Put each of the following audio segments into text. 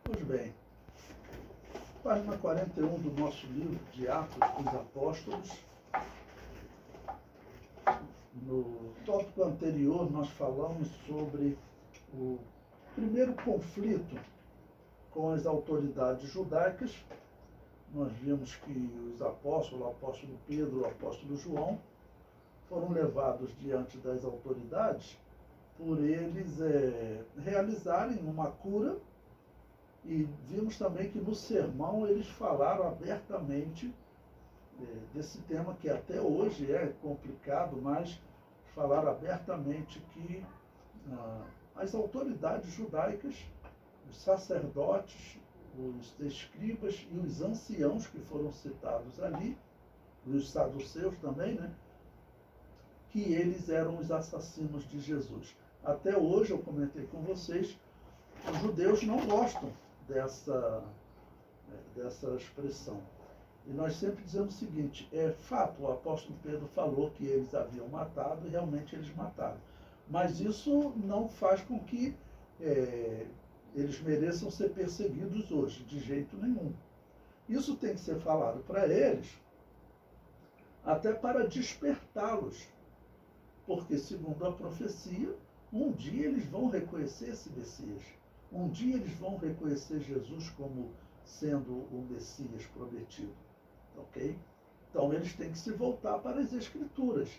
Pois bem, página 41 do nosso livro de Atos dos Apóstolos. No tópico anterior, nós falamos sobre o primeiro conflito com as autoridades judaicas. Nós vimos que os apóstolos, o apóstolo Pedro, o apóstolo João, foram levados diante das autoridades por eles realizarem uma cura. E vimos também que no sermão eles falaram abertamente desse tema que até hoje é complicado, mas falaram abertamente que as autoridades judaicas, os sacerdotes, os escribas e os anciãos que foram citados ali, os saduceus também, né, que eles eram os assassinos de Jesus. Até hoje, eu comentei com vocês, os judeus não gostam dessa expressão. E nós sempre dizemos o seguinte, é fato, o apóstolo Pedro falou que eles haviam matado e realmente eles mataram. Mas isso não faz com que eles mereçam ser perseguidos hoje, de jeito nenhum. Isso tem que ser falado para eles, até para despertá-los. Porque, segundo a profecia, um dia eles vão reconhecer esse Messias. Um dia eles vão reconhecer Jesus como sendo o Messias prometido. Ok? Então eles têm que se voltar para as Escrituras.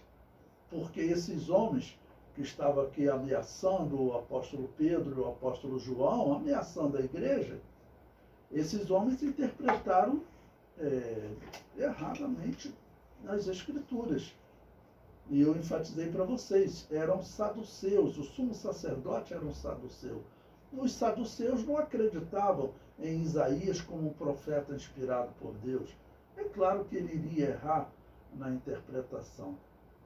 Porque esses homens que estavam aqui ameaçando o apóstolo Pedro e o apóstolo João, ameaçando a igreja, esses homens interpretaram erradamente as Escrituras. E eu enfatizei para vocês, eram saduceus, o sumo sacerdote era um saduceu. Os saduceus não acreditavam em Isaías como um profeta inspirado por Deus. É claro que ele iria errar na interpretação.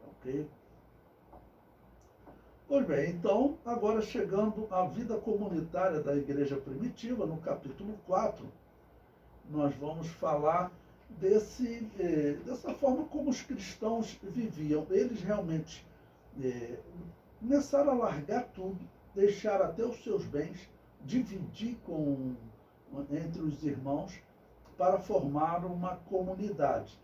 Ok? Pois bem, então, agora chegando à vida comunitária da igreja primitiva, no capítulo 4, nós vamos falar dessa forma como os cristãos viviam. Eles realmente começaram a largar tudo, deixar até os seus bens, dividir entre os irmãos para formar uma comunidade.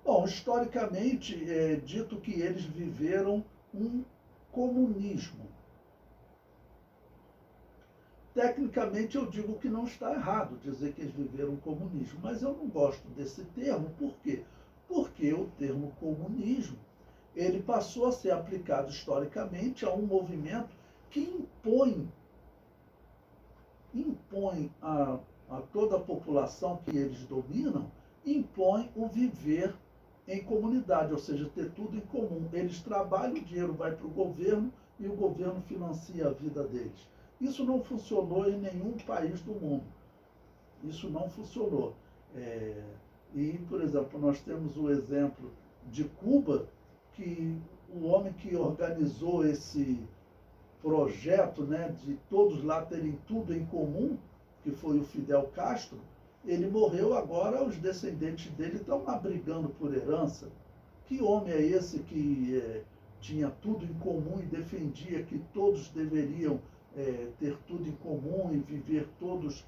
Bom, historicamente é dito que eles viveram um comunismo. Tecnicamente eu digo que não está errado dizer que eles viveram um comunismo, mas eu não gosto desse termo, por quê? Porque o termo comunismo, ele passou a ser aplicado historicamente a um movimento que impõe a toda a população que eles dominam, impõe o viver em comunidade, ou seja, ter tudo em comum. Eles trabalham, o dinheiro vai para o governo e o governo financia a vida deles. Isso não funcionou em nenhum país do mundo. Isso não funcionou. E, por exemplo, nós temos o exemplo de Cuba, que o homem que organizou esse projeto, né, de todos lá terem tudo em comum, que foi o Fidel Castro, ele morreu, agora os descendentes dele estão lá brigando por herança. Que homem é esse que tinha tudo em comum e defendia que todos deveriam ter tudo em comum e viver todos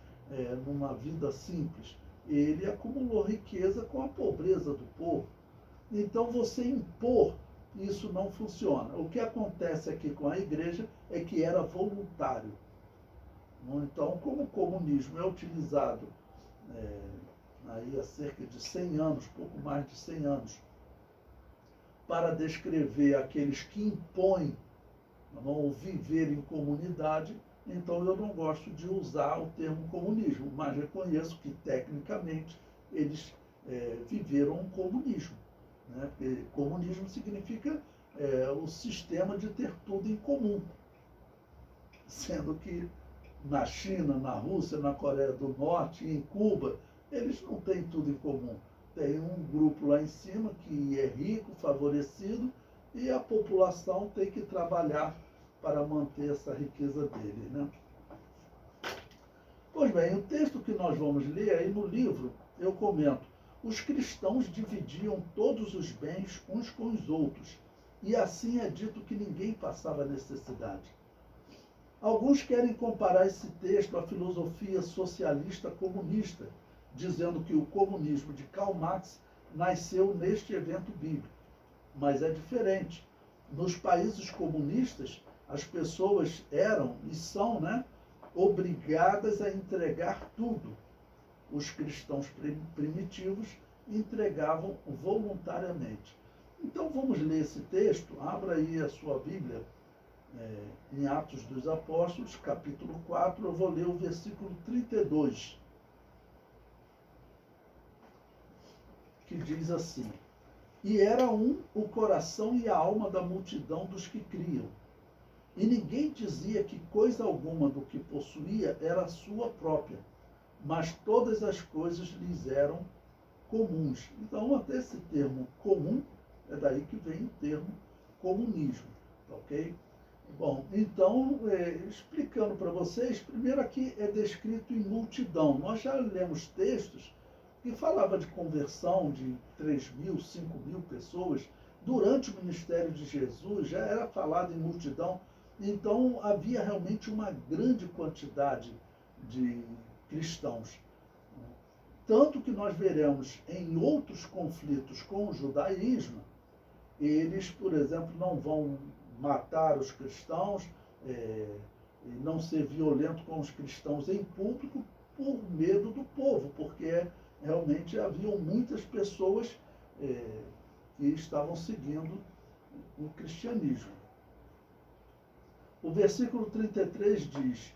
numa vida simples? Ele acumulou riqueza com a pobreza do povo. Então você impor, isso não funciona. O que acontece aqui com a igreja é que era voluntário. Então, como o comunismo é utilizado aí há cerca de 100 anos, pouco mais de 100 anos, para descrever aqueles que impõem o viver em comunidade, então eu não gosto de usar o termo comunismo, mas reconheço que tecnicamente eles viveram um comunismo. Né? Porque comunismo significa o sistema de ter tudo em comum, sendo que na China, na Rússia, na Coreia do Norte e em Cuba, eles não têm tudo em comum. Tem um grupo lá em cima que é rico, favorecido, e a população tem que trabalhar para manter essa riqueza dele. Né? Pois bem, o texto que nós vamos ler aí no livro, eu comento, os cristãos dividiam todos os bens uns com os outros, e assim é dito que ninguém passava necessidade. Alguns querem comparar esse texto à filosofia socialista comunista, dizendo que o comunismo de Karl Marx nasceu neste evento bíblico. Mas é diferente. Nos países comunistas, as pessoas eram e são, obrigadas a entregar tudo. Os cristãos primitivos entregavam voluntariamente. Então vamos ler esse texto. Abra aí a sua Bíblia em Atos dos Apóstolos, capítulo 4. Eu vou ler o versículo 32, que diz assim: E era um o coração e a alma da multidão dos que criam. E ninguém dizia que coisa alguma do que possuía era sua própria, mas todas as coisas lhes eram comuns. Então, até esse termo comum, é daí que vem o termo comunismo, ok? Bom, então, explicando para vocês, primeiro aqui é descrito em multidão. Nós já lemos textos que falava de conversão de 3.000, 5.000 pessoas. Durante o ministério de Jesus já era falado em multidão. Então havia realmente uma grande quantidade de cristãos. Tanto que nós veremos em outros conflitos com o judaísmo, eles, por exemplo, não vão matar os cristãos, e não ser violento com os cristãos em público por medo do povo, porque realmente haviam muitas pessoas que estavam seguindo o cristianismo. O versículo 33 diz: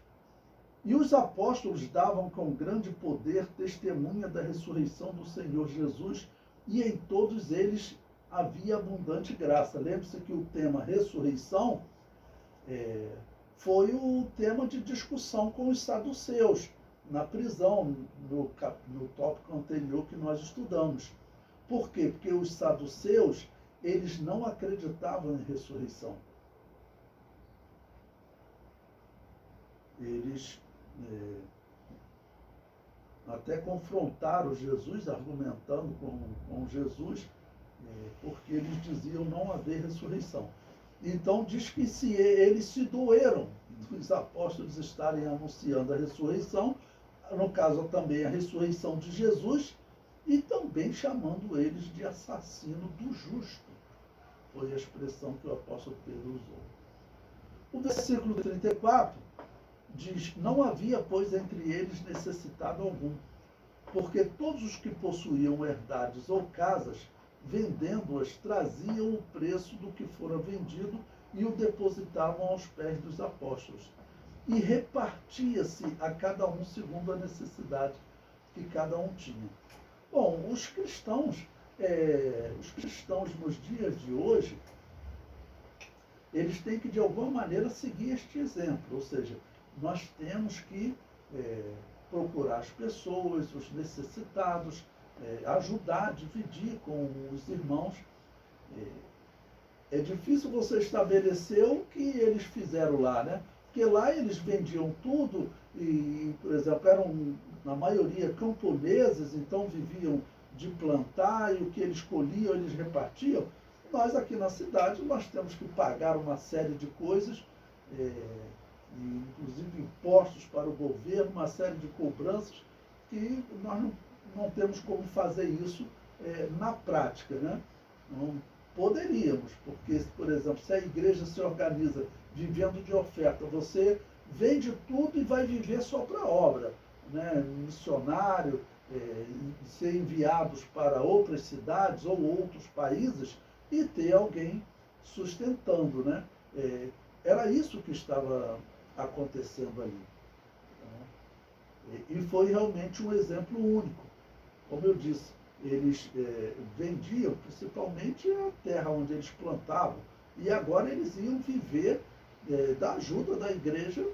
E os apóstolos davam com grande poder testemunha da ressurreição do Senhor Jesus, e em todos eles havia abundante graça. Lembre-se que o tema ressurreição foi o tema de discussão com os saduceus, na prisão, no tópico anterior que nós estudamos. Por quê? Porque os saduceus, eles não acreditavam em ressurreição. Eles até confrontaram Jesus, argumentando com Jesus, porque eles diziam não haver ressurreição. Então diz que eles se doeram dos apóstolos estarem anunciando a ressurreição, no caso também a ressurreição de Jesus, e também chamando eles de assassino do justo. Foi a expressão que o apóstolo Pedro usou. O versículo 34 diz: Não havia, pois, entre eles necessitado algum, porque todos os que possuíam herdades ou casas, vendendo-as, traziam o preço do que fora vendido e o depositavam aos pés dos apóstolos. E repartia-se a cada um segundo a necessidade que cada um tinha. Bom, os cristãos nos dias de hoje, eles têm que de alguma maneira seguir este exemplo, ou seja, nós temos que procurar as pessoas, os necessitados, ajudar, dividir com os irmãos. É difícil você estabelecer o que eles fizeram lá, né? Porque lá eles vendiam tudo e, por exemplo, eram, na maioria, camponeses, então viviam de plantar e o que eles colhiam, eles repartiam. Nós aqui na cidade, nós temos que pagar uma série de coisas, inclusive impostos para o governo, uma série de cobranças, que nós não temos como fazer isso na prática, né? Não poderíamos, porque, por exemplo, se a igreja se organiza vivendo de oferta, você vende tudo e vai viver só para a obra, né? Missionário, ser enviados para outras cidades ou outros países e ter alguém sustentando, né? Era isso que estava acontecendo ali. E foi realmente um exemplo único. Como eu disse, eles vendiam principalmente a terra onde eles plantavam, e agora eles iam viver da ajuda da igreja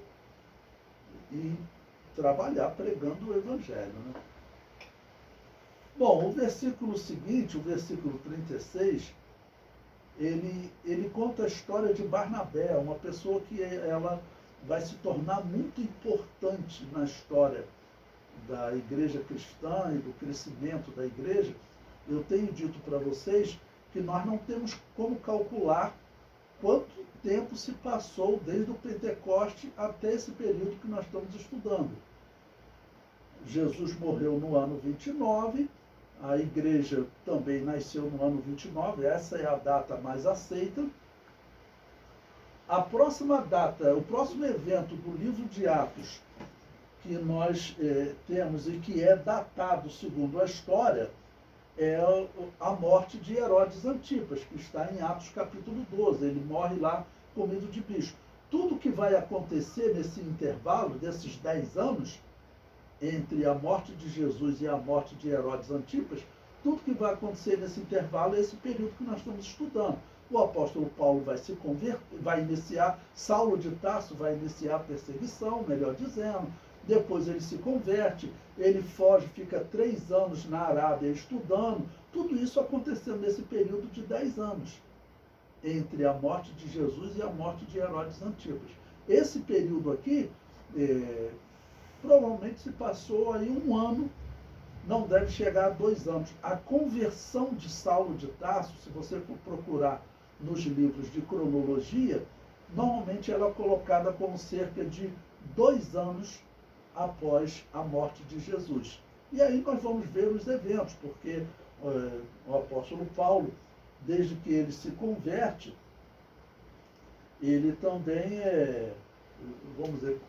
e trabalhar pregando o evangelho, né? Bom, o versículo seguinte, o versículo 36, ele conta a história de Barnabé, uma pessoa que ela vai se tornar muito importante na história da igreja cristã e do crescimento da igreja. Eu tenho dito para vocês que nós não temos como calcular tempo se passou desde o Pentecoste até esse período que nós estamos estudando. Jesus morreu no ano 29, a igreja também nasceu no ano 29, essa é a data mais aceita. A próxima data, o próximo evento do livro de Atos que nós temos e que é datado segundo a história é a morte de Herodes Antipas, que está em Atos capítulo 12. Ele morre lá comido de bicho. Tudo que vai acontecer nesse intervalo desses 10 anos, entre a morte de Jesus e a morte de Herodes Antipas, tudo que vai acontecer nesse intervalo é esse período que nós estamos estudando. O apóstolo Paulo vai se converter, vai iniciar, Saulo de Tarso vai iniciar a perseguição, melhor dizendo, depois ele se converte, ele foge, fica 3 anos na Arábia estudando, tudo isso aconteceu nesse período de 10 anos, entre a morte de Jesus e a morte de Herodes Antipas. Esse período aqui, provavelmente se passou aí 1 ano, não deve chegar a 2 anos. A conversão de Saulo de Tarso, se você for procurar nos livros de cronologia, normalmente ela é colocada como cerca de 2 anos após a morte de Jesus. E aí nós vamos ver os eventos, porque o apóstolo Paulo, desde que ele se converte, ele também, vamos dizer,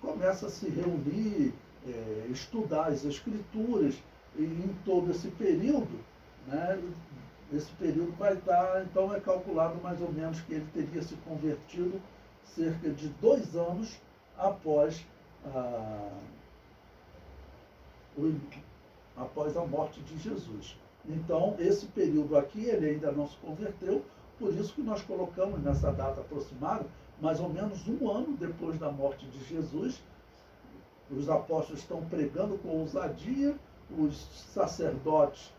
começa a se reunir, estudar as Escrituras, e em todo esse período, né, esse período vai dar, então é calculado mais ou menos que ele teria se convertido cerca de 2 anos após a morte de Jesus. Então, esse período aqui, ele ainda não se converteu, por isso que nós colocamos nessa data aproximada, mais ou menos 1 ano depois da morte de Jesus. Os apóstolos estão pregando com ousadia, os sacerdotes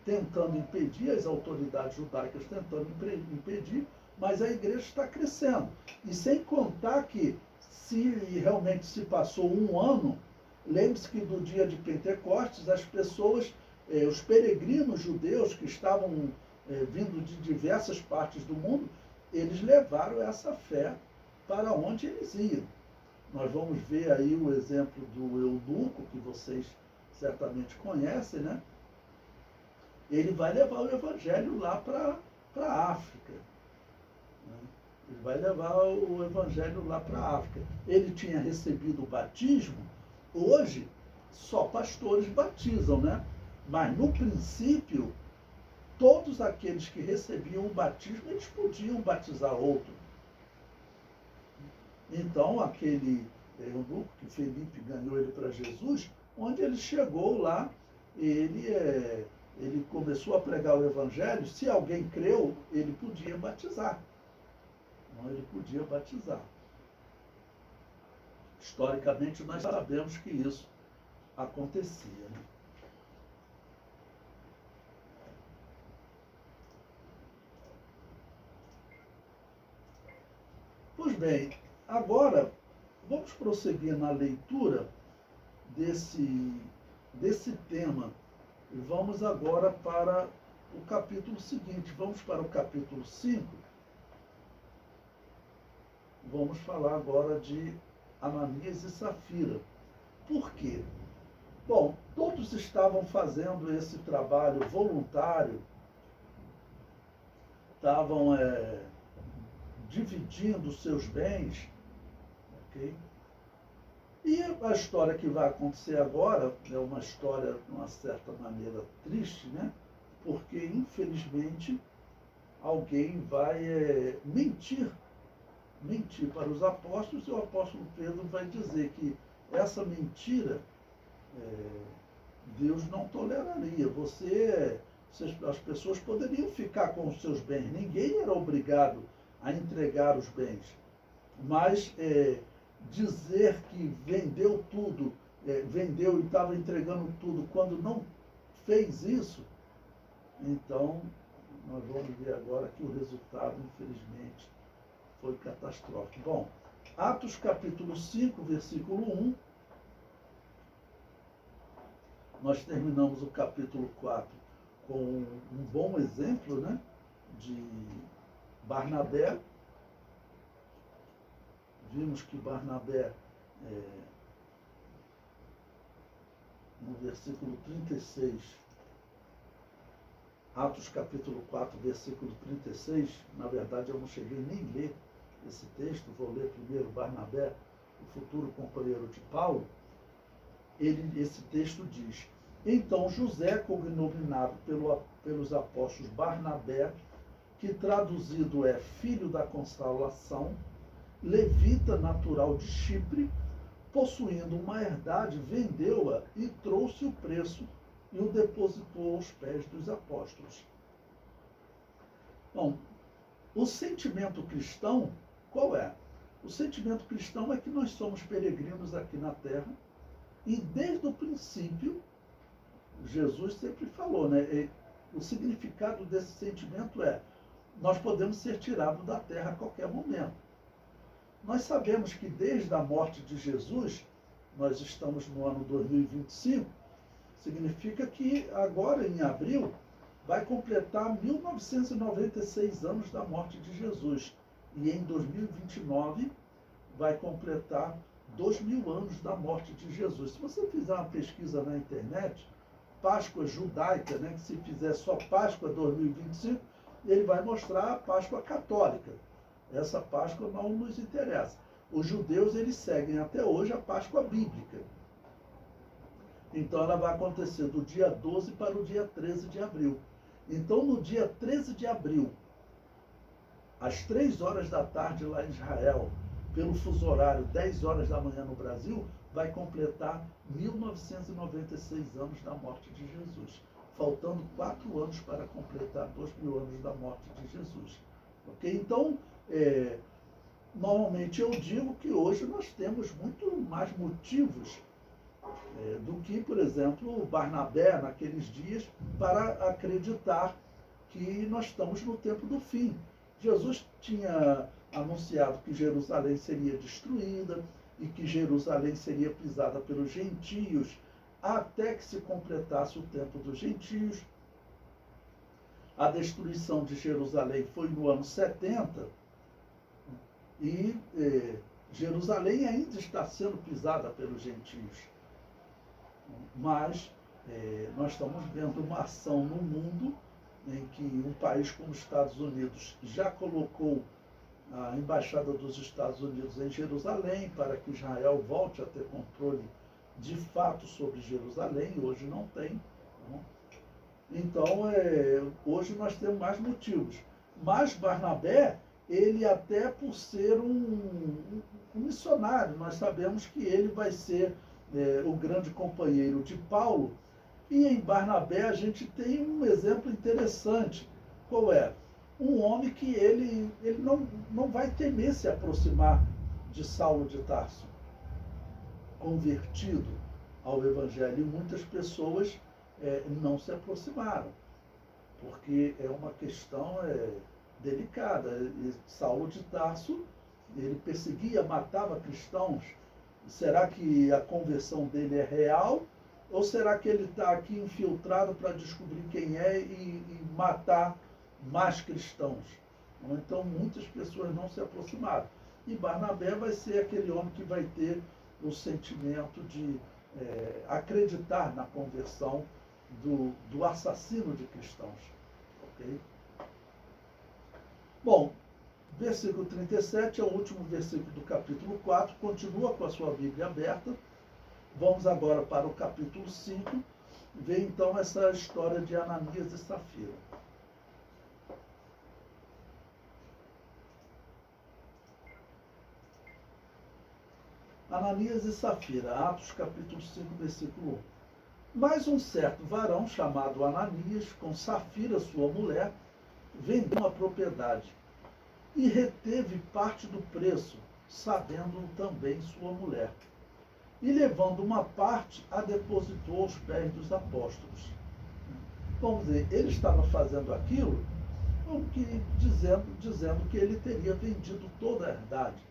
tentando impedir, as autoridades judaicas tentando impedir, mas a igreja está crescendo. E sem contar que, se realmente se passou 1 ano, lembre-se que do dia de Pentecostes, as pessoas, os peregrinos judeus que estavam vindo de diversas partes do mundo, eles levaram essa fé para onde eles iam. Nós vamos ver aí o exemplo do eunuco, que vocês certamente conhecem, né? Ele vai levar o evangelho lá para a África. Né? Ele vai levar o evangelho lá para a África. Ele tinha recebido o batismo, hoje só pastores batizam, né? Mas no princípio, todos aqueles que recebiam o batismo, eles podiam batizar outro. Então, aquele eunuco que Felipe ganhou ele para Jesus, onde ele chegou lá, ele começou a pregar o evangelho, se alguém creu, ele podia batizar. Então, ele podia batizar. Historicamente, nós sabemos que isso acontecia. Né? Pois bem, agora vamos prosseguir na leitura desse tema. E vamos agora para o capítulo seguinte. Vamos para o capítulo 5. Vamos falar agora de Ananias e Safira. Por quê? Bom, todos estavam fazendo esse trabalho voluntário, estavam dividindo seus bens, ok? E a história que vai acontecer agora é uma história, de uma certa maneira, triste, né? Porque, infelizmente, alguém vai mentir para os apóstolos, e o apóstolo Pedro vai dizer que essa mentira Deus não toleraria. As pessoas poderiam ficar com os seus bens, ninguém era obrigado a entregar os bens, mas dizer que vendeu tudo, vendeu e estava entregando tudo quando não fez isso, então nós vamos ver agora que o resultado, infelizmente, foi catastrófico. Bom, Atos capítulo 5, versículo 1, nós terminamos o capítulo 4 com um bom exemplo, né, de Barnabé, vimos que Barnabé, no versículo 36, Atos capítulo 4, versículo 36, na verdade eu não cheguei nem a ler esse texto, vou ler primeiro Barnabé, o futuro companheiro de Paulo. Esse texto diz: então José, cognominado pelos apóstolos Barnabé, que traduzido é filho da consolação, levita natural de Chipre, possuindo uma herdade, vendeu-a e trouxe o preço e o depositou aos pés dos apóstolos. Bom, o sentimento cristão, qual é? O sentimento cristão é que nós somos peregrinos aqui na terra e desde o princípio, Jesus sempre falou, né? O significado desse sentimento é: nós podemos ser tirados da terra a qualquer momento. Nós sabemos que desde a morte de Jesus, nós estamos no ano 2025, significa que agora em abril vai completar 1996 anos da morte de Jesus. E em 2029 vai completar 2000 anos da morte de Jesus. Se você fizer uma pesquisa na internet, Páscoa judaica, né, que se fizer só Páscoa 2025, ele vai mostrar a Páscoa católica. Essa Páscoa não nos interessa. Os judeus, eles seguem até hoje a Páscoa bíblica. Então ela vai acontecer do dia 12 para o dia 13 de abril. Então no dia 13 de abril, às 3 horas da tarde lá em Israel, pelo fuso horário 10 horas da manhã no Brasil, vai completar 1996 anos da morte de Jesus, faltando 4 anos para completar 2000 anos da morte de Jesus. Ok? Então, normalmente eu digo que hoje nós temos muito mais motivos do que, por exemplo, Barnabé naqueles dias, para acreditar que nós estamos no tempo do fim. Jesus tinha anunciado que Jerusalém seria destruída e que Jerusalém seria pisada pelos gentios até que se completasse o tempo dos gentios. A destruição de Jerusalém foi no ano 70 e Jerusalém ainda está sendo pisada pelos gentios. Mas nós estamos vendo uma ação no mundo em que um país como os Estados Unidos já colocou a embaixada dos Estados Unidos em Jerusalém para que Israel volte a ter controle de fato sobre Jerusalém. Hoje não tem. Então, hoje nós temos mais motivos. Mas Barnabé, ele até por ser um missionário, nós sabemos que ele vai ser o grande companheiro de Paulo. E em Barnabé a gente tem um exemplo interessante. Qual é? Um homem que ele não vai temer se aproximar de Saulo de Tarso, convertido ao Evangelho. E muitas pessoas não se aproximaram, porque é uma questão delicada. E Saulo de Tarso, ele perseguia, matava cristãos. Será que a conversão dele é real? Ou será que ele está aqui infiltrado para descobrir quem é e matar mais cristãos? Então muitas pessoas não se aproximaram. E Barnabé vai ser aquele homem que vai ter o sentimento de acreditar na conversão do assassino de cristãos. Okay? Bom, versículo 37 é o último versículo do capítulo 4, continua com a sua Bíblia aberta. Vamos agora para o capítulo 5, ver então essa história de Ananias e Safira. Ananias e Safira, Atos capítulo 5, versículo 1. Mas um certo varão chamado Ananias, com Safira, sua mulher, vendeu uma propriedade e reteve parte do preço, sabendo também sua mulher. E levando uma parte, a depositou aos pés dos apóstolos. Vamos dizer, ele estava fazendo aquilo dizendo que ele teria vendido toda a herdade.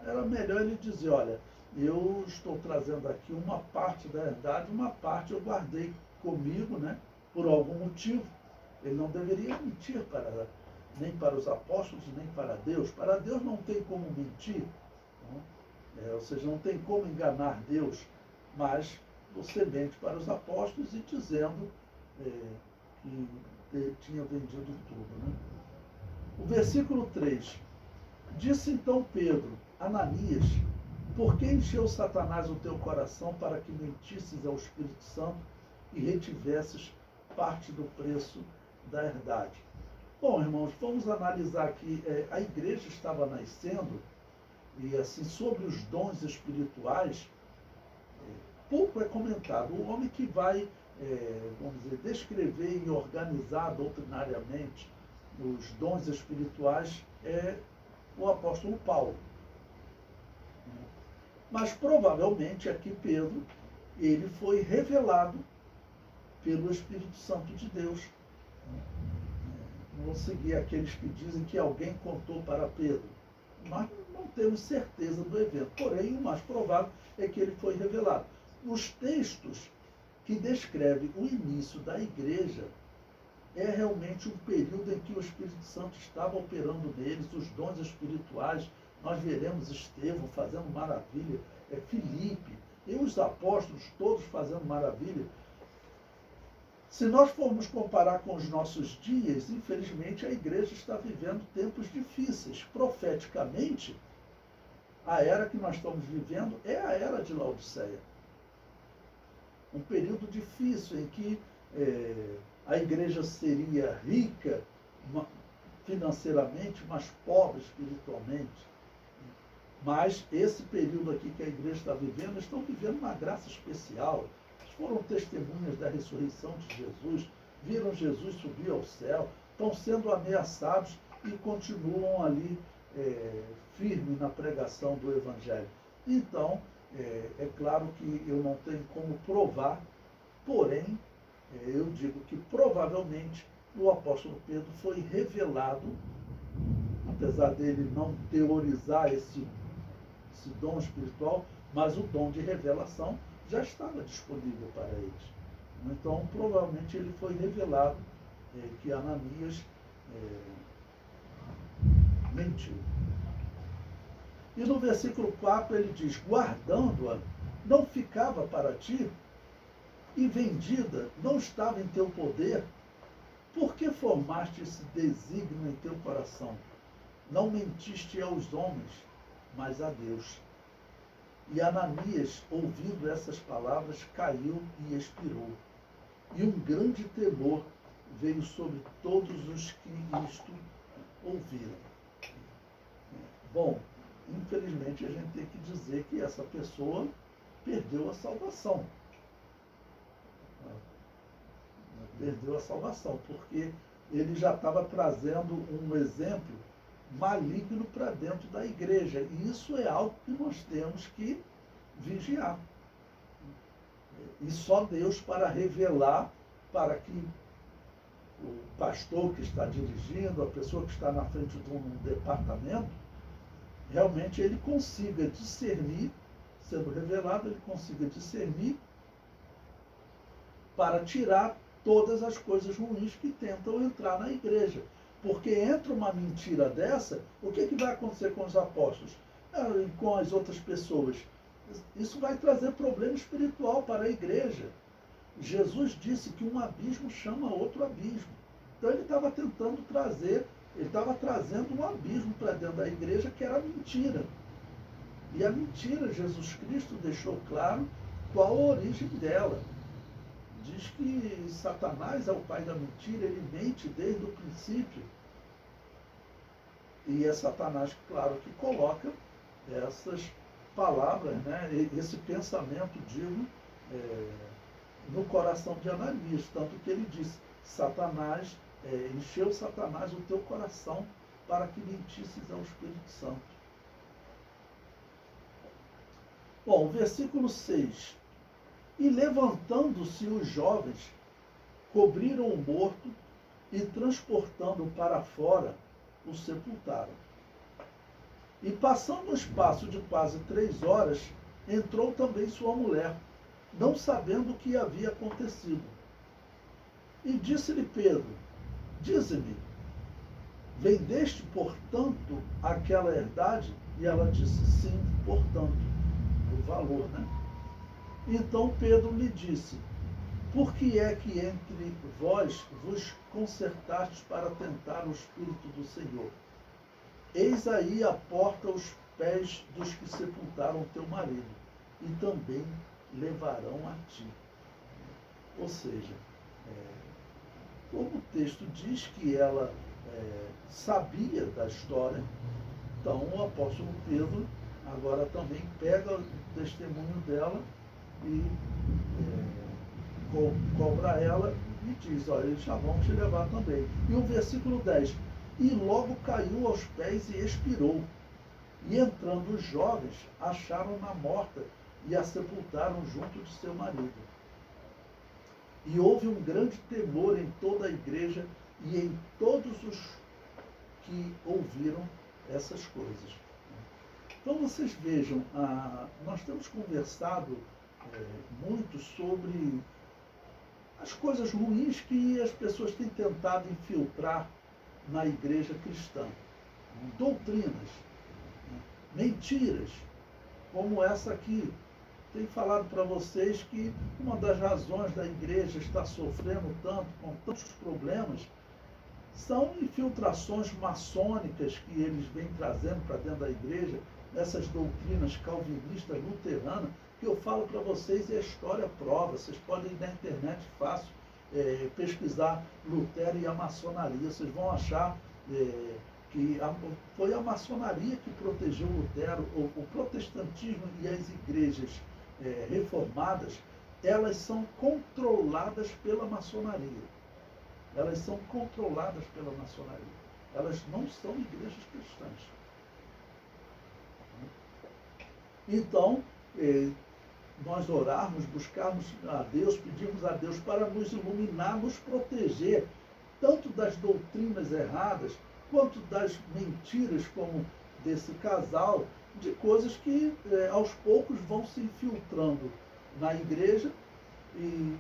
Era melhor ele dizer: olha, eu estou trazendo aqui uma parte da herdade, uma parte eu guardei comigo, né, por algum motivo. Ele não deveria mentir nem para os apóstolos, nem para Deus. Para Deus não tem como mentir. Ou seja, não tem como enganar Deus, mas você mente para os apóstolos e dizendo que tinha vendido tudo. Né? O versículo 3. Disse então Pedro, Ananias, por que encheu Satanás o teu coração para que mentisses ao Espírito Santo e retivesses parte do preço da herdade? Bom, irmãos, vamos analisar aqui. A igreja estava nascendo e, assim, sobre os dons espirituais, pouco é comentado. O homem que vai, vamos dizer, descrever e organizar doutrinariamente os dons espirituais é o apóstolo Paulo. Mas provavelmente aqui Pedro, ele foi revelado pelo Espírito Santo de Deus. Não vou seguir aqueles que dizem que alguém contou para Pedro. Nós não temos certeza do evento. Porém, o mais provável é que ele foi revelado. Nos textos que descrevem o início da igreja, é realmente um período em que o Espírito Santo estava operando neles, os dons espirituais. Nós veremos Estevão fazendo maravilha, Filipe, e os apóstolos todos fazendo maravilha. Se nós formos comparar com os nossos dias, infelizmente a igreja está vivendo tempos difíceis. Profeticamente, a era que nós estamos vivendo é a era de Laodiceia. Um período difícil em que a igreja seria rica financeiramente, mas pobre espiritualmente. Mas esse período aqui que a igreja está vivendo, estão vivendo uma graça especial. Foram testemunhas da ressurreição de Jesus, viram Jesus subir ao céu, estão sendo ameaçados e continuam ali firmes na pregação do Evangelho. Então, é claro que eu não tenho como provar, porém, eu digo que provavelmente o apóstolo Pedro foi revelado, apesar dele não teorizar esse dom espiritual, mas o dom de revelação já estava disponível para eles. Então, provavelmente ele foi revelado que Ananias mentiu. E no versículo 4 ele diz, guardando-a, não ficava para ti, e vendida não estava em teu poder, por que formaste esse desígnio em teu coração? Não mentiste aos homens, mas a Deus. E Ananias, ouvindo essas palavras, caiu e expirou. E um grande temor veio sobre todos os que isto ouviram. Bom, infelizmente a gente tem que dizer que essa pessoa perdeu a salvação. Perdeu a salvação, porque ele já estava trazendo um exemplo maligno para dentro da igreja. E isso é algo que nós temos que vigiar. E só Deus para revelar, para que o pastor que está dirigindo, a pessoa que está na frente de um departamento, realmente ele consiga discernir, sendo revelado, ele consiga discernir para tirar todas as coisas ruins que tentam entrar na igreja. Porque entra uma mentira dessa, o que vai acontecer com os apóstolos? Com as outras pessoas? Isso vai trazer problema espiritual para a igreja. Jesus disse que um abismo chama outro abismo. Então ele estava tentando trazer, ele estava trazendo um abismo para dentro da igreja que era a mentira. E a mentira, Jesus Cristo deixou claro qual a origem dela. Diz que Satanás é o pai da mentira, ele mente desde o princípio. E é Satanás, claro, que coloca essas palavras, né, esse pensamento, digo, no coração de Ananias. Tanto que ele disse, Satanás, encheu Satanás o teu coração para que mentisses ao Espírito Santo. Bom, versículo 6. E levantando-se os jovens, cobriram o morto e transportando-o para fora, o sepultaram. E passando o espaço de quase 3 horas, entrou também sua mulher, não sabendo o que havia acontecido. E disse-lhe Pedro, dize-me, vendeste, portanto, aquela herdade E ela disse, sim, portanto, o valor, né? Então Pedro lhe disse, por que é que entre vós vos concertastes para tentar o Espírito do Senhor? Eis aí a porta aos pés dos que sepultaram teu marido, e também levarão a ti. Ou seja, como o texto diz que ela sabia da história, então o apóstolo Pedro agora também pega o testemunho dela e cobra ela e diz, olha, eles já vão te levar também. E o versículo 10, e logo caiu aos pés e expirou. E entrando os jovens, acharam-na morta e a sepultaram junto de seu marido. E houve um grande temor em toda a igreja e em todos os que ouviram essas coisas. Então vocês vejam, nós temos conversado muito sobre as coisas ruins que as pessoas têm tentado infiltrar na igreja cristã. Doutrinas, mentiras, como essa aqui. Tenho falado para vocês que uma das razões da igreja estar sofrendo tanto, com tantos problemas, são infiltrações maçônicas que eles vêm trazendo para dentro da igreja, essas doutrinas calvinistas, luteranas, que eu falo para vocês e a história prova. Vocês podem ir na internet fácil pesquisar Lutero e a maçonaria. Vocês vão achar que foi a maçonaria que protegeu Lutero. O protestantismo e as igrejas reformadas, elas são controladas pela maçonaria. Elas são controladas pela maçonaria. Elas não são igrejas cristãs. Então, nós orarmos, buscarmos a Deus, pedirmos a Deus para nos iluminar, nos proteger, tanto das doutrinas erradas, quanto das mentiras, como desse casal, de coisas que aos poucos vão se infiltrando na igreja e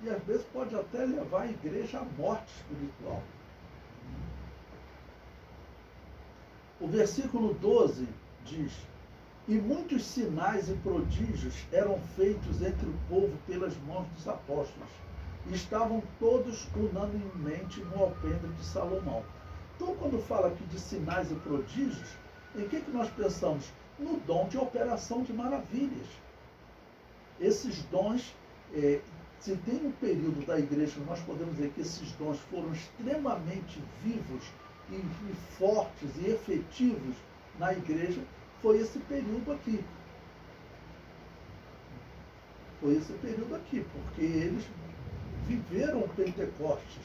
às vezes pode até levar a igreja à morte espiritual. O versículo 12 diz, e muitos sinais e prodígios eram feitos entre o povo pelas mãos dos apóstolos, e estavam todos unanimemente no alpendre de Salomão. Então, quando fala aqui de sinais e prodígios, em que nós pensamos? No dom de operação de maravilhas. Esses dons, se tem um período da igreja que nós podemos dizer que esses dons foram extremamente vivos e fortes e efetivos na igreja, foi esse período aqui. Foi esse período aqui, porque eles viveram o Pentecostes.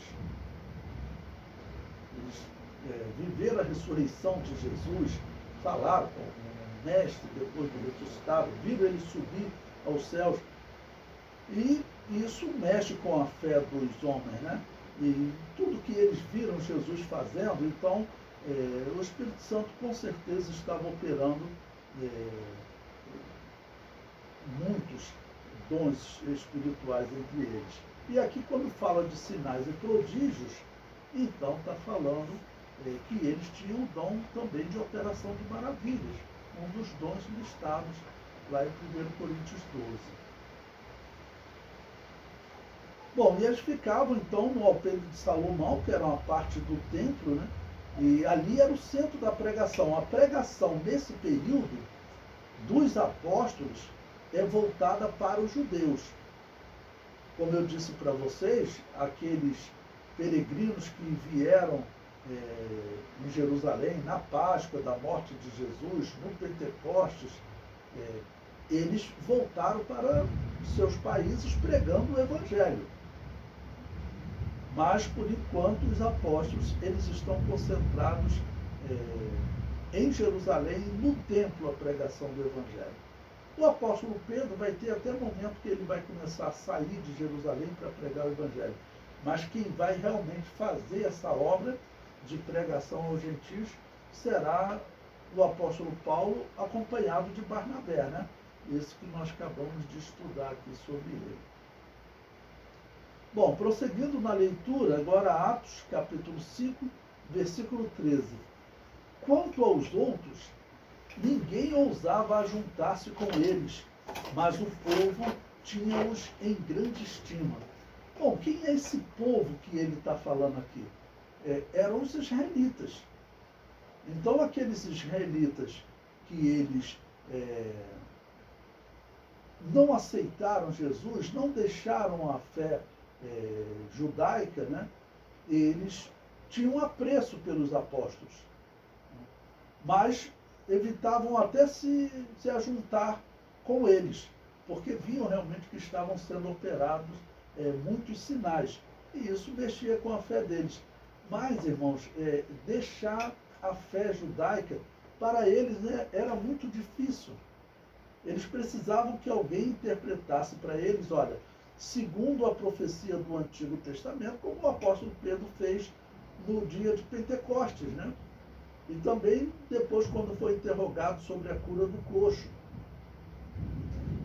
Eles viveram a ressurreição de Jesus, falaram com o mestre depois do ressuscitado, viram ele subir aos céus. E isso mexe com a fé dos homens, né? E tudo que eles viram Jesus fazendo, então o Espírito Santo com certeza estava operando muitos dons espirituais entre eles. E aqui quando fala de sinais e prodígios, então está falando que eles tinham o dom também de operação de maravilhas, um dos dons listados lá em 1 Coríntios 12. Bom, e eles ficavam então no alpendre de Salomão, que era uma parte do templo, né? E ali era o centro da pregação. A pregação nesse período dos apóstolos é voltada para os judeus. Como eu disse para vocês, aqueles peregrinos que vieram em Jerusalém na Páscoa da morte de Jesus, no Pentecostes, eles voltaram para seus países pregando o Evangelho. Mas, por enquanto, os apóstolos eles estão concentrados em Jerusalém, no templo, a pregação do Evangelho. O apóstolo Pedro vai ter até momento que ele vai começar a sair de Jerusalém para pregar o Evangelho. Mas quem vai realmente fazer essa obra de pregação aos gentios será o apóstolo Paulo, acompanhado de Barnabé, né? Esse que nós acabamos de estudar aqui sobre ele. Bom, prosseguindo na leitura, agora Atos, capítulo 5, versículo 13. Quanto aos outros, Ninguém ousava ajuntar-se com eles, mas o povo tinha-os em grande estima. Bom, quem é esse povo que ele está falando aqui? Eram os israelitas. Então, aqueles israelitas que eles não aceitaram Jesus, não deixaram a fé judaica, né? Eles tinham apreço pelos apóstolos, mas evitavam até se ajuntar com eles, porque viam realmente que estavam sendo operados muitos sinais, e isso mexia com a fé deles. Mas, irmãos, deixar a fé judaica, para eles, né, era muito difícil. Eles precisavam que alguém interpretasse para eles, olha, segundo a profecia do Antigo Testamento, como o apóstolo Pedro fez no dia de Pentecostes, né? E também depois, quando foi interrogado sobre a cura do coxo.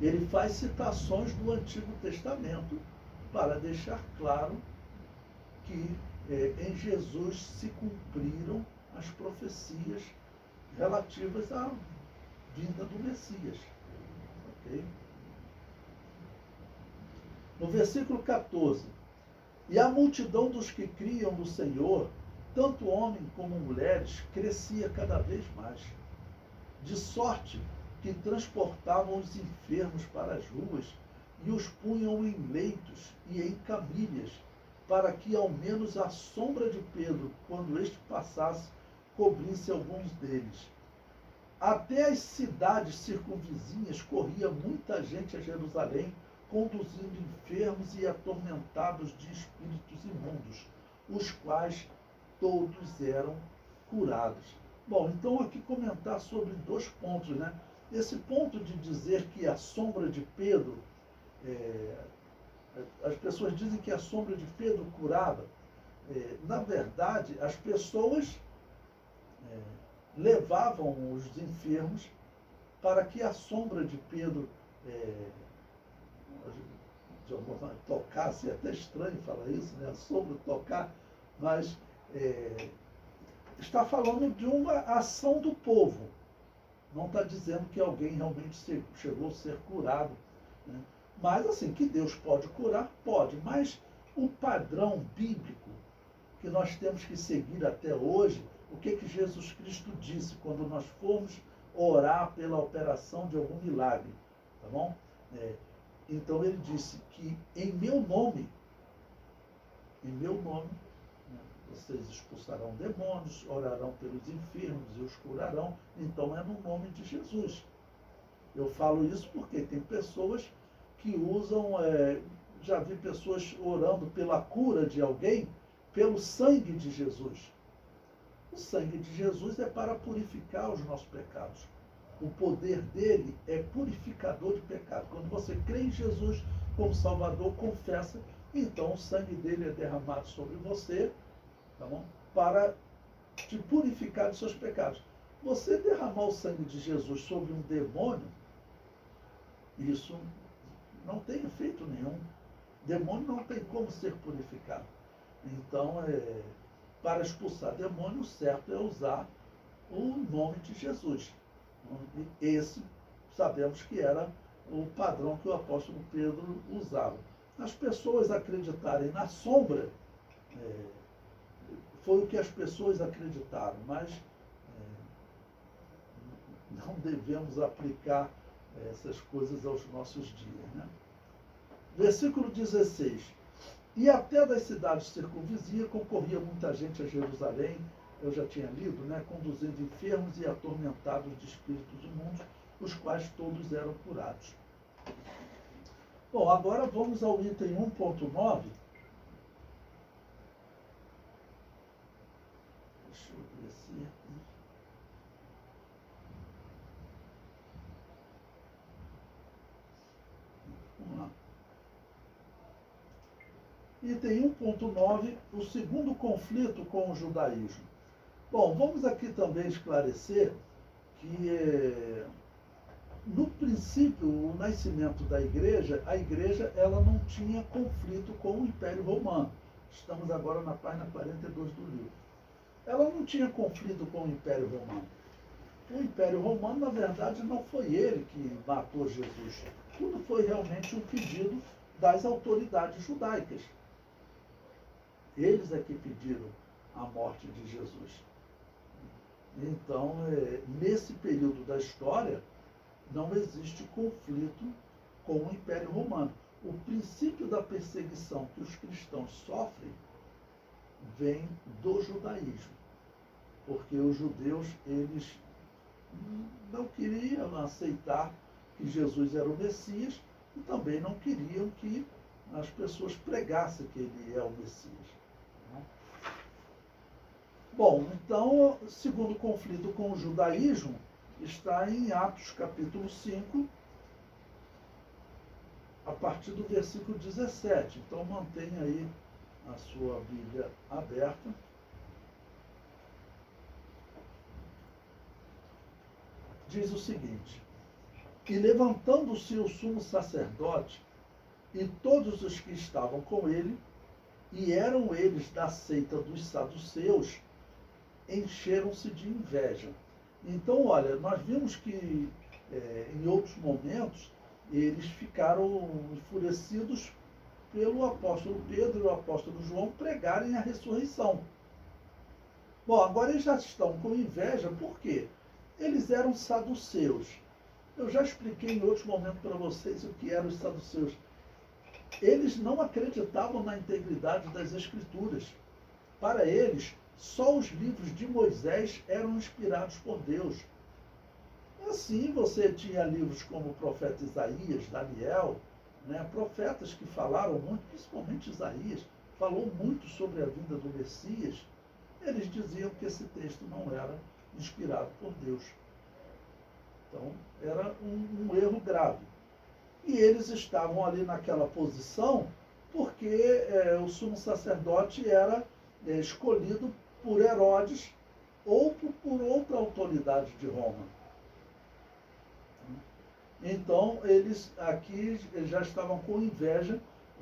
Ele faz citações do Antigo Testamento para deixar claro que em Jesus se cumpriram as profecias relativas à vinda do Messias. Okay? No versículo 14, e a multidão dos que criam no Senhor, tanto homens como mulheres, crescia cada vez mais, de sorte que transportavam os enfermos para as ruas e os punham em leitos e em camilhas, para que ao menos a sombra de Pedro, quando este passasse, cobrisse alguns deles. Até as cidades circunvizinhas corria muita gente a Jerusalém, conduzindo enfermos e atormentados de espíritos imundos, os quais todos eram curados. Bom, então aqui comentar sobre dois pontos, né? Esse ponto de dizer que a sombra de Pedro, as pessoas dizem que a sombra de Pedro curava. Na verdade, as pessoas levavam os enfermos para que a sombra de Pedro de alguma maneira tocasse, é até estranho falar isso, né? A sombra tocar, mas está falando de uma ação do povo. Não está dizendo que alguém realmente chegou a ser curado, né? Mas assim, que Deus pode curar, pode, mas o padrão bíblico que nós temos que seguir até hoje, o que Jesus Cristo disse quando nós formos orar pela operação de algum milagre, tá bom? Então ele disse que em meu nome, né, vocês expulsarão demônios, orarão pelos enfermos e os curarão. Então é no nome de Jesus. Eu falo isso porque tem pessoas que usam, já vi pessoas orando pela cura de alguém, pelo sangue de Jesus. O sangue de Jesus é para purificar os nossos pecados. O poder dele é purificador de pecado. Quando você crê em Jesus como Salvador, confessa, então o sangue dele é derramado sobre você, tá bom? Para te purificar dos seus pecados. Você derramar o sangue de Jesus sobre um demônio, isso não tem efeito nenhum. Demônio não tem como ser purificado. Então, para expulsar demônio, o certo é usar o nome de Jesus. Esse, sabemos que era o padrão que o apóstolo Pedro usava. As pessoas acreditarem na sombra, foi o que as pessoas acreditaram, mas não devemos aplicar essas coisas aos nossos dias, né? Versículo 16. E até das cidades circunvizinhas concorria muita gente a Jerusalém, eu já tinha lido, né, conduzindo enfermos e atormentados de espíritos imundos, os quais todos eram curados. Bom, agora vamos ao item 1.9. Deixa eu ver se... Vamos lá. Item 1.9, o segundo conflito com o judaísmo. Bom, vamos aqui também esclarecer que no princípio, o nascimento da igreja, a igreja ela não tinha conflito com o Império Romano. Estamos agora na página 42 do livro. Ela não tinha conflito com o Império Romano. o Império Romano, na verdade, não foi ele que matou Jesus. Tudo foi realmente um pedido das autoridades judaicas. Eles é que pediram a morte de Jesus. Então, nesse período da história, não existe conflito com o Império Romano. O princípio da perseguição que os cristãos sofrem vem do judaísmo, porque os judeus, eles não queriam aceitar que Jesus era o Messias e também não queriam que as pessoas pregassem que ele é o Messias. Bom, então, o segundo conflito com o judaísmo está em Atos capítulo 5, a partir do versículo 17. Então, mantenha aí a sua Bíblia aberta. Diz o seguinte: e levantando-se o sumo sacerdote e todos os que estavam com ele, e eram eles da seita dos saduceus, encheram-se de inveja. Então, olha, nós vimos que em outros momentos eles ficaram enfurecidos pelo apóstolo Pedro e o apóstolo João pregarem a ressurreição. Bom, agora eles já estão com inveja, por quê? Eles eram saduceus. Eu já expliquei em outros momentos para vocês o que eram os saduceus. Eles não acreditavam na integridade das Escrituras. Para eles, só os livros de Moisés eram inspirados por Deus. Assim, você tinha livros como o profeta Isaías, Daniel, profetas que falaram muito, principalmente Isaías, falou muito sobre a vinda do Messias. Eles diziam que esse texto não era inspirado por Deus. Então, era um erro grave. E eles estavam ali naquela posição porque o sumo sacerdote era escolhido por Herodes ou por outra autoridade de Roma. Então, eles aqui já estavam com inveja,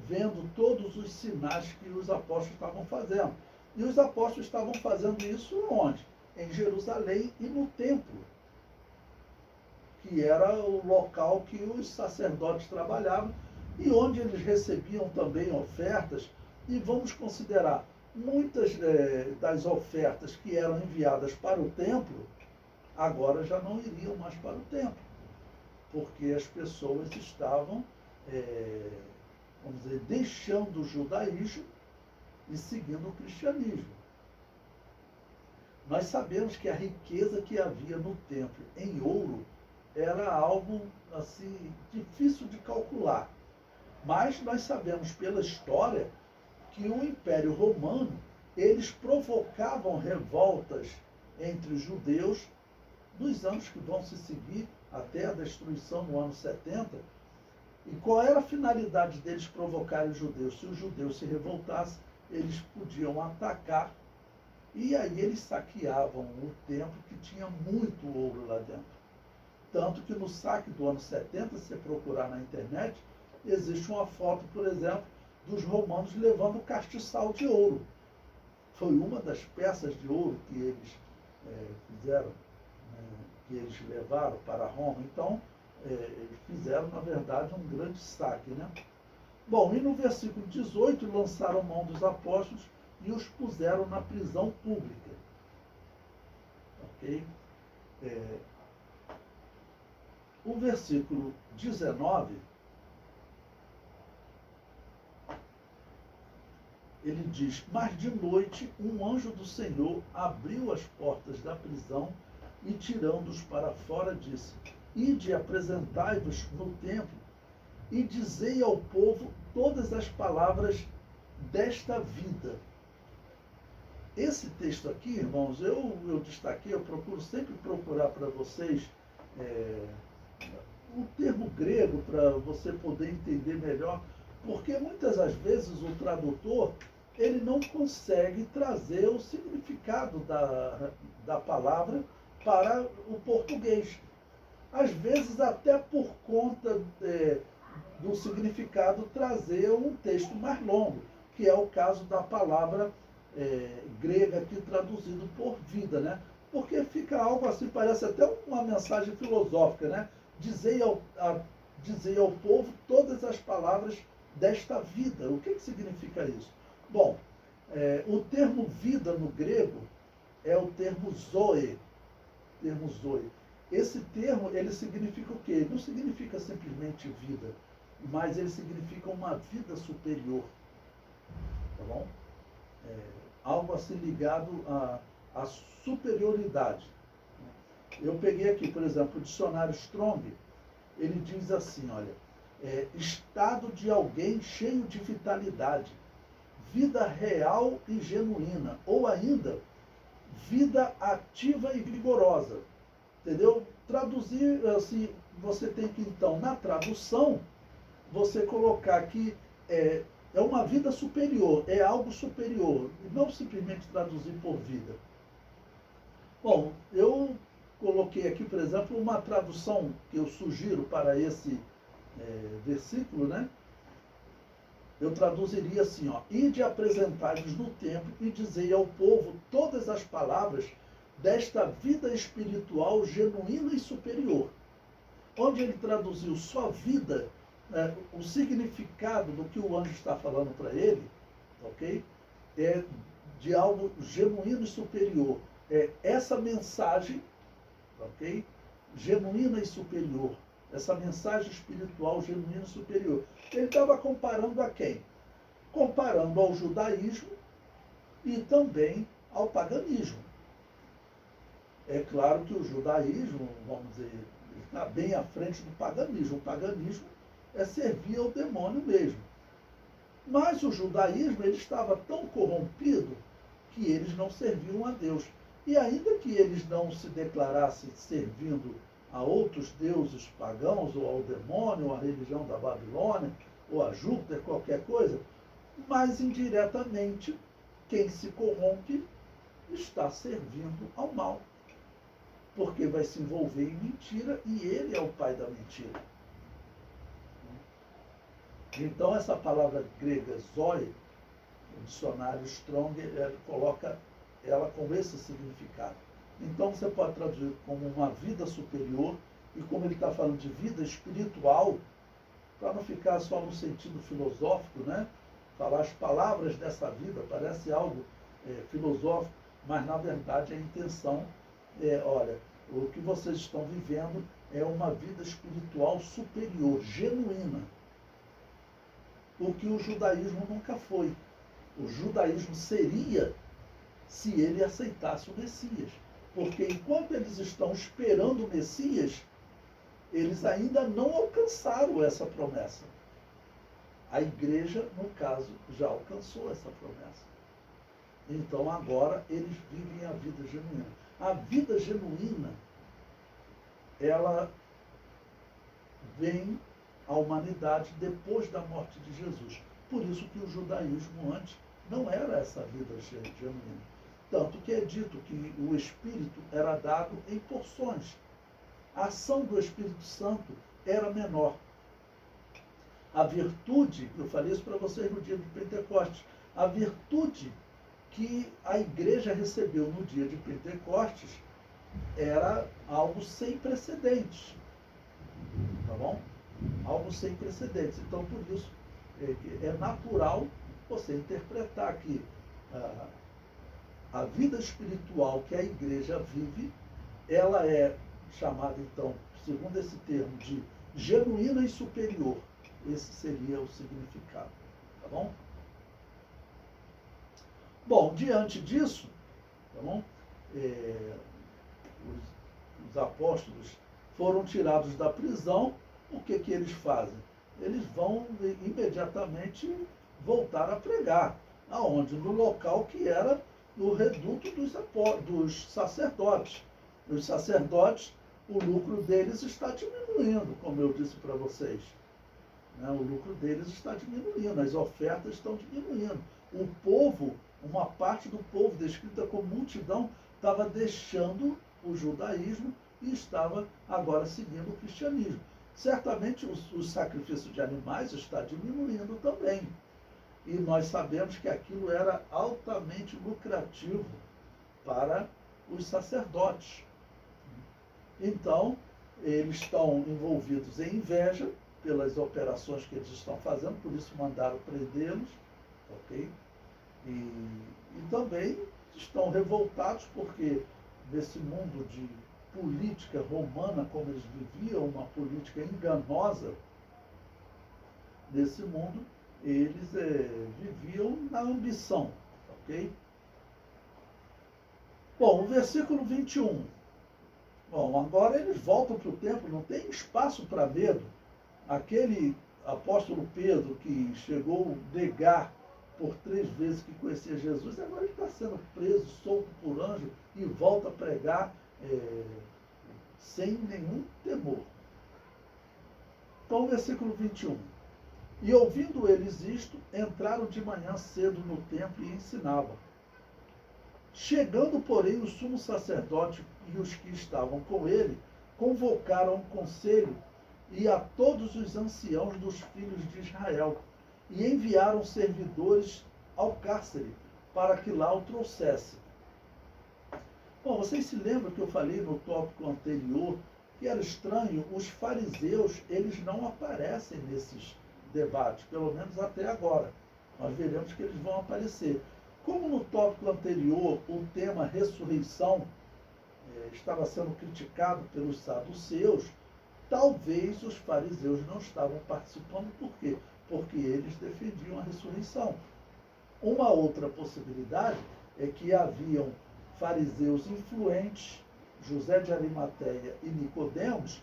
vendo todos os sinais que os apóstolos estavam fazendo. E os apóstolos estavam fazendo isso onde? Em Jerusalém e no templo, que era o local que os sacerdotes trabalhavam e onde eles recebiam também ofertas. E vamos considerar, muitas das ofertas que eram enviadas para o templo, agora já não iriam mais para o templo, porque as pessoas estavam, vamos dizer, deixando o judaísmo e seguindo o cristianismo. Nós sabemos que a riqueza que havia no templo em ouro era algo assim difícil de calcular. Mas nós sabemos pela história que o Império Romano, eles provocavam revoltas entre os judeus nos anos que vão se seguir até a destruição no ano 70. E qual era a finalidade deles provocarem os judeus? Se os judeus se revoltassem, eles podiam atacar. E aí eles saqueavam o templo, que tinha muito ouro lá dentro. Tanto que no saque do ano 70, se você procurar na internet, existe uma foto, por exemplo, dos romanos levando castiçal de ouro. Foi uma das peças de ouro que eles fizeram, que eles levaram para Roma. Então, eles fizeram, na verdade, um grande saque, Bom, e no versículo 18, lançaram mão dos apóstolos e os puseram na prisão pública. Ok? O versículo 19, ele diz: mas de noite um anjo do Senhor abriu as portas da prisão e, tirando-os para fora, disse: ide, apresentai-vos no templo e dizei ao povo todas as palavras desta vida. Esse texto aqui, irmãos, eu destaquei, eu procuro sempre procurar para vocês o termo grego para você poder entender melhor, porque muitas das vezes o tradutor ele não consegue trazer o significado da palavra para o português. Às vezes até por conta do significado trazer um texto mais longo, que é o caso da palavra grega aqui traduzido por vida, Porque fica algo assim, parece até uma mensagem filosófica, né? Dizei ao povo todas as palavras desta vida. O que significa isso? Bom, o termo vida no grego é o termo zoe. Termo zoe. Esse termo, ele significa o quê? Não significa simplesmente vida, mas ele significa uma vida superior. Tá bom? Algo assim ligado à superioridade. Eu peguei aqui, por exemplo, o dicionário Strong, ele diz assim, olha, estado de alguém cheio de vitalidade, vida real e genuína, ou ainda, vida ativa e vigorosa. Entendeu? Traduzir, assim, você tem que, então, na tradução, você colocar que é uma vida superior, é algo superior, não simplesmente traduzir por vida. Bom, eu coloquei aqui, por exemplo, uma tradução que eu sugiro para esse versículo, né? Eu traduziria assim, ó, ide apresentai-vos no templo e dizei ao povo todas as palavras desta vida espiritual genuína e superior. Onde ele traduziu sua vida, o significado do que o anjo está falando para ele, ok? É de algo genuíno e superior. Essa mensagem, ok? Genuína e superior. Essa mensagem espiritual genuína e superior. Ele estava comparando a quem? Comparando ao judaísmo e também ao paganismo. É claro que o judaísmo, vamos dizer, está bem à frente do paganismo. O paganismo é servir ao demônio mesmo. Mas o judaísmo, ele estava tão corrompido que eles não serviam a Deus. E ainda que eles não se declarassem servindo a outros deuses pagãos, ou ao demônio, ou à religião da Babilônia, ou a Júpiter, qualquer coisa, mas indiretamente, quem se corrompe está servindo ao mal. Porque vai se envolver em mentira e ele é o pai da mentira. Então, essa palavra grega zoe, o dicionário Strong coloca ela com esse significado. Então, você pode traduzir como uma vida superior, e como ele está falando de vida espiritual, para não ficar só no sentido filosófico, né? Falar as palavras dessa vida parece algo filosófico, mas na verdade a intenção olha, o que vocês estão vivendo é uma vida espiritual superior, genuína. O que o judaísmo nunca foi. O judaísmo seria se ele aceitasse o Messias. Porque enquanto eles estão esperando o Messias, eles ainda não alcançaram essa promessa. A igreja, no caso, já alcançou essa promessa. Então agora eles vivem a vida genuína. A vida genuína, ela vem à humanidade depois da morte de Jesus. Por isso que o judaísmo antes não era essa vida genuína. Tanto que é dito que o Espírito era dado em porções. A ação do Espírito Santo era menor. A virtude, eu falei isso para vocês no dia de Pentecostes, a virtude que a igreja recebeu no dia de Pentecostes era algo sem precedentes. Tá bom? Algo sem precedentes. Então, por isso, é natural você interpretar que a vida espiritual que a igreja vive, ela é chamada, então, segundo esse termo, de genuína e superior. Esse seria o significado. Tá bom? Bom, diante disso, tá bom? Os apóstolos foram tirados da prisão. O que eles fazem? Eles vão imediatamente voltar a pregar. Aonde? No local que era no reduto dos sacerdotes. Os sacerdotes, o lucro deles está diminuindo, como eu disse para vocês. O lucro deles está diminuindo, as ofertas estão diminuindo. O povo, uma parte do povo, descrita como multidão, estava deixando o judaísmo e estava agora seguindo o cristianismo. Certamente o sacrifício de animais está diminuindo também. E nós sabemos que aquilo era altamente lucrativo para os sacerdotes. Então, eles estão envolvidos em inveja pelas operações que eles estão fazendo, por isso mandaram prendê-los, ok? E também estão revoltados porque nesse mundo de política romana, como eles viviam, uma política enganosa, nesse mundo eles viviam na ambição, ok? Bom, o versículo 21. Bom, agora eles voltam para o templo, não tem espaço para medo. Aquele apóstolo Pedro que chegou a negar por 3 vezes que conhecia Jesus, agora ele está sendo preso, solto por anjo e volta a pregar sem nenhum temor. Então, versículo 21. E ouvindo eles isto, entraram de manhã cedo no templo e ensinavam. Chegando, porém, o sumo sacerdote e os que estavam com ele, convocaram um conselho e a todos os anciãos dos filhos de Israel, e enviaram servidores ao cárcere, para que lá o trouxesse. Bom, vocês se lembram que eu falei no tópico anterior que era estranho, os fariseus, eles não aparecem nesses debates, pelo menos até agora. Nós veremos que eles vão aparecer. Como no tópico anterior o tema ressurreição estava sendo criticado pelos saduceus, talvez os fariseus não estavam participando. Por quê? Porque eles defendiam a ressurreição. Uma outra possibilidade é que haviam fariseus influentes, José de Arimateia e Nicodemos,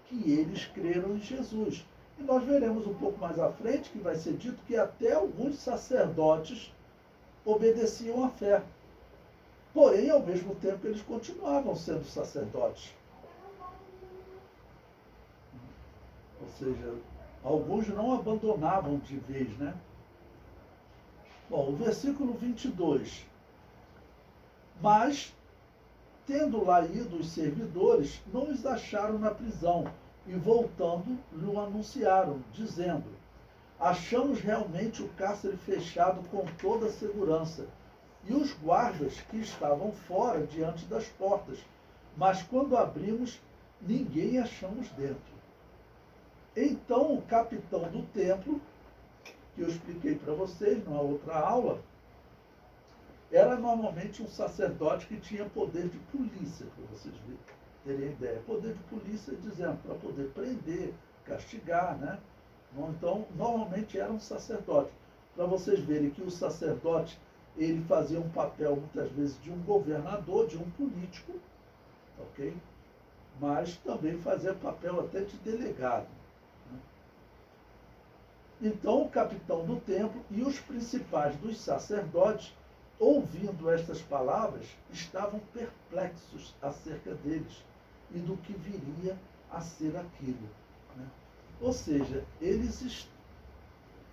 que eles creram em Jesus. E nós veremos um pouco mais à frente que vai ser dito que até alguns sacerdotes obedeciam à fé. Porém, ao mesmo tempo, eles continuavam sendo sacerdotes. Ou seja, alguns não abandonavam de vez, né? Bom, o versículo 22. Mas, tendo lá ido os servidores, não os acharam na prisão, e voltando, lhe anunciaram, dizendo: achamos realmente o cárcere fechado com toda a segurança, e os guardas que estavam fora diante das portas, mas quando abrimos, ninguém achamos dentro. Então o capitão do templo, que eu expliquei para vocês numa outra aula, era normalmente um sacerdote que tinha poder de polícia, para vocês terem ideia. Poder de polícia, dizendo, para poder prender, castigar, né? Então, normalmente era um sacerdote. Para vocês verem que o sacerdote, ele fazia um papel, muitas vezes, de um governador, de um político, ok? Mas também fazia papel até de delegado. Né? Então, o capitão do templo e os principais dos sacerdotes, ouvindo estas palavras, estavam perplexos acerca deles e do que viria a ser aquilo. Né? Ou seja, eles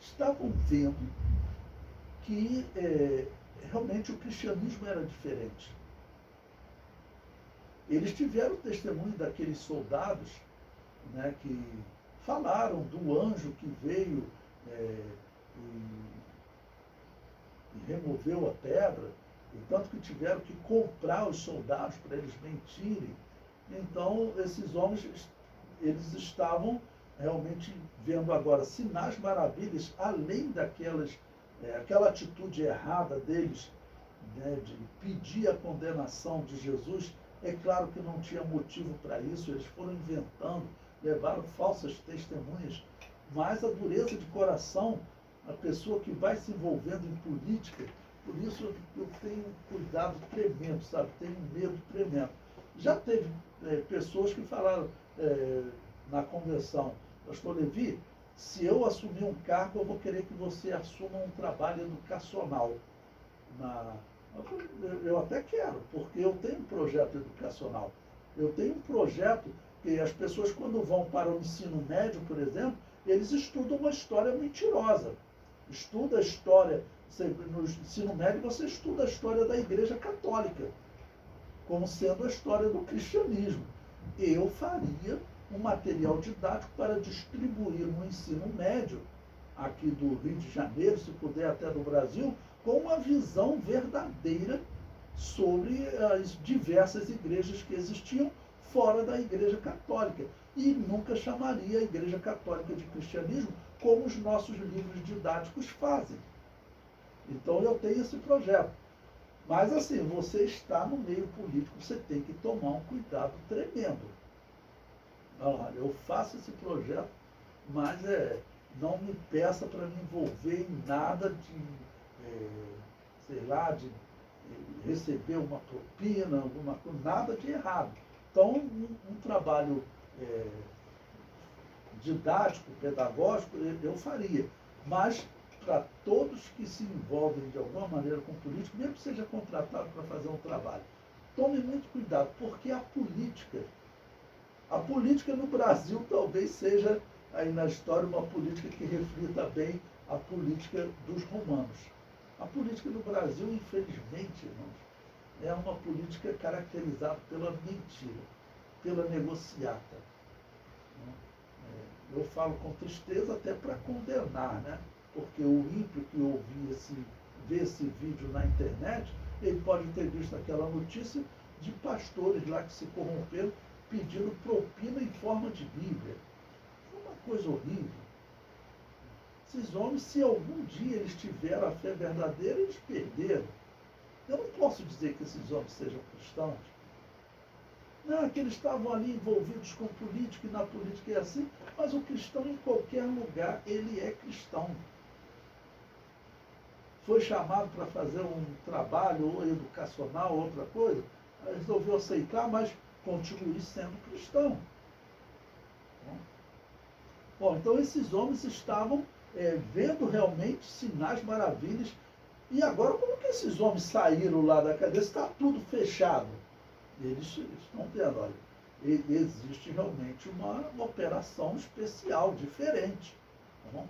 estavam vendo que realmente o cristianismo era diferente. Eles tiveram testemunho daqueles soldados, né, que falaram do anjo que veio e removeu a pedra, e tanto que tiveram que comprar os soldados para eles mentirem. Então, esses homens, eles estavam realmente vendo agora sinais, maravilhas, além aquela atitude errada deles, né, de pedir a condenação de Jesus. É claro que não tinha motivo para isso, eles foram inventando, levaram falsas testemunhas, mas a dureza de coração, a pessoa que vai se envolvendo em política, por isso eu tenho um cuidado tremendo, sabe? Tenho um medo tremendo. Já teve pessoas que falaram na convenção: pastor Levi, se eu assumir um cargo, eu vou querer que você assuma um trabalho educacional. Eu até quero, porque eu tenho um projeto educacional. Eu tenho um projeto que as pessoas, quando vão para o ensino médio, por exemplo, eles estudam uma história mentirosa. Estuda a história, no ensino médio você estuda a história da Igreja Católica, como sendo a história do cristianismo. Eu faria um material didático para distribuir no ensino médio, aqui do Rio de Janeiro, se puder até do Brasil, com uma visão verdadeira sobre as diversas igrejas que existiam fora da Igreja Católica. E nunca chamaria a Igreja Católica de cristianismo como os nossos livros didáticos fazem. Então eu tenho esse projeto. Mas assim, você está no meio político, você tem que tomar um cuidado tremendo. Olha, eu faço esse projeto, mas não me peça para me envolver em nada sei lá, de receber uma propina, alguma coisa, nada de errado. Então, um trabalho didático, pedagógico, eu faria. Mas, para todos que se envolvem de alguma maneira com política, mesmo que seja contratado para fazer um trabalho, tome muito cuidado, porque a política no Brasil talvez seja, aí na história, uma política que reflita bem a política dos romanos. A política no Brasil, infelizmente, irmãos, é uma política caracterizada pela mentira, pela negociata. Eu falo com tristeza até para condenar, né? Porque o ímpio que vê esse vídeo na internet, ele pode ter visto aquela notícia de pastores lá que se corromperam pedindo propina em forma de Bíblia. Foi uma coisa horrível. Esses homens, se algum dia eles tiveram a fé verdadeira, eles perderam. Eu não posso dizer que esses homens sejam cristãos. Não, que eles estavam ali envolvidos com política, e na política é assim, mas o cristão em qualquer lugar, ele é cristão. Foi chamado para fazer um trabalho ou educacional, outra coisa, resolveu aceitar, mas continue sendo cristão. Bom, então esses homens estavam vendo realmente sinais, maravilhas. E agora, como que esses homens saíram lá da cadeia? Está tudo fechado. Eles estão vendo, olha, existe realmente uma operação especial, diferente. Tá bom?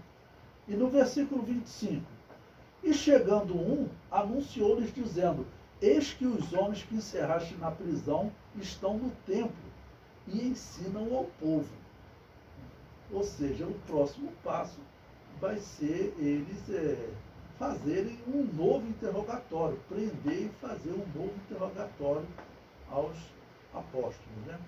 E no versículo 25, e chegando anunciou-lhes dizendo, eis que os homens que encerraste na prisão estão no templo e ensinam ao povo. Ou seja, o próximo passo vai ser eles fazerem um novo interrogatório, prender e fazer um novo interrogatório aos apóstolos. Né?